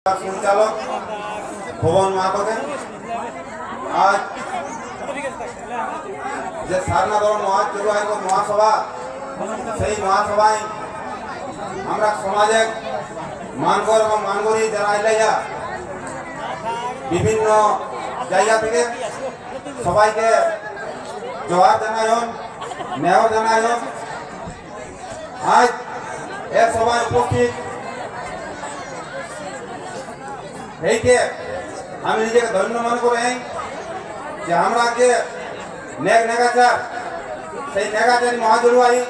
संचालक भुवन माहातोके आज যে সারনাথ মহাচুরুয়াই মহাসভা সেই মহাসভায় আমরা সমাজে মানগর এবং মানগরী যারা আইলাইয়া বিভিন্ন জায়গা থেকে সবাইকে জোহার জানাইন নেহ জানাইন। আজ এক সভায় উপস্থিত এইকে আমি নিজেকে ধন্য মনে করি যে আমরা যে নেগাচার সেই নেগাচারী মহাজলবায়ু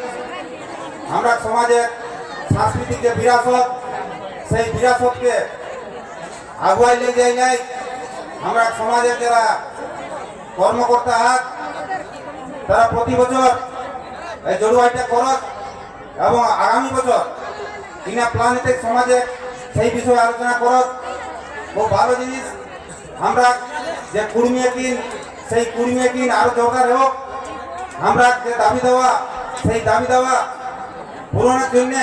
আমরা সমাজের সাংস্কৃতিক যে বিরাসত সেই বিরাসতকে আগুয়াই নিয়ে যাই নাই। আমরা সমাজের যারা কর্মকর্তা হাত তারা প্রতি বছর এই জলবায়ুটা করত এবং আগামী বছর কিনা প্ল্যানেটিক সমাজে সেই বিষয়ে আলোচনা করত। খুব ভালো জিনিস। আমরা যে কুড়মিয়ে কিন সেই কুড়মিয়ে কিন আরো দরকার হোক। আমরা যে দাবি দেওয়া সেই দাবি দেওয়া পূরণের জন্য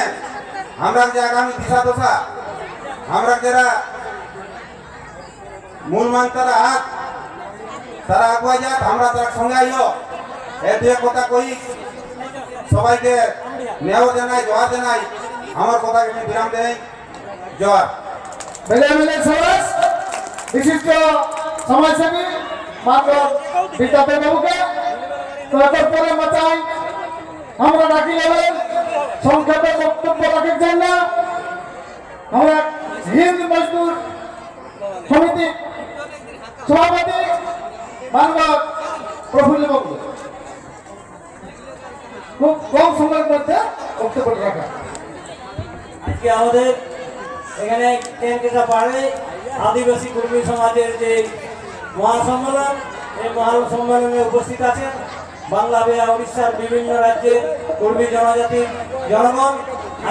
আমরা যে আগামী দিশা দশা আমরা যারা মূল মান্তারা হাত তারা আগুয়া যাক আমরা তার সঙ্গে আইও এ দুই কথা কই সবাইকে নেও জানাই জোয়ার জানাই। আমার কথাকে আমি বিরাম দেই। জোয়ার সমাজ বিশিষ্ট সমাজসেবী মাত্র বিদ্যাপতি বাবুকে পরে মাচাই আমরা ডাকি নেবেন সংক্ষেপে বক্তব্য রাখার জন্য আমরা হিন্দ মজদুর সমিতি সভাপতি মানব প্রফুল্ল বাবু খুব কম সময়ের মধ্যে বক্তব্য রাখা। আজকে আমাদের এখানে কেনকেটা পাড়ে আদিবাসী কর্মী সমাজের যে মহাসম্মেলন এই মহাসম্মেলনে উপস্থিত আছেন বাংলা বেয়া উড়িষ্যার বিভিন্ন রাজ্যের কর্মী জনজাতির জনগণ।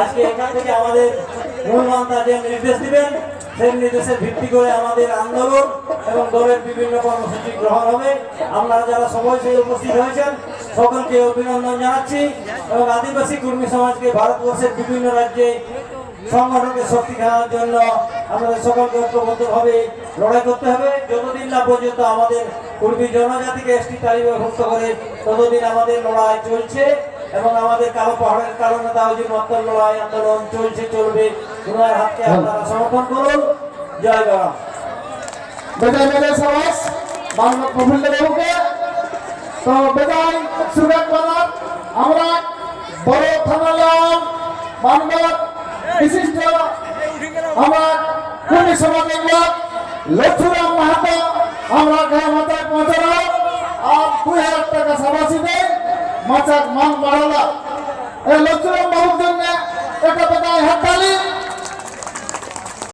আজকে এখান থেকে আমাদের মূলমন্ত্র যে নির্দেশ দিবেন সেই নির্দেশের ভিত্তি করে আমাদের আন্দোলন এবং দলের বিভিন্ন কর্মসূচি গ্রহণ হবে। আপনারা যারা সবাই সেই উপস্থিত হয়েছেন সকলকে অভিনন্দন জানাচ্ছি এবং আদিবাসী কর্মী সমাজকে ভারতবর্ষের বিভিন্ন রাজ্যে সংগঠনকে শক্তি দেওয়ার জন্য আমাদের সকলকে ঐক্যবদ্ধভাবে লড়াই করতে হবে। যতদিন না পর্যন্ত আমাদের কর্মী জনজাতিকে এসটি তালিকাভুক্ত করে ততদিন আমাদের লড়াই চলছে এবং আমাদের কালো পাহাড়ের কারণে তাহলে মত্তর লড়াই আন্দোলন চলছে চলবে। গুণের হাতকে আপনারা সমর্থন করুন। জয় গরম বেজায় সমাজ মানব প্রফুল্ল বাবুকে তো বেজায় সুরেশ বাজার আমরা বড় থানালাল মানব বিশিষ্ট আমার কর্মী সমাজের লোক লক্ষ্মীরাম মাহাতো আমরা গায়ে মাথায় পৌঁছানো আর 2000 টাকা সবাসীদের মাচাক মান বাড়ালা এই লক্ষ্মীরাম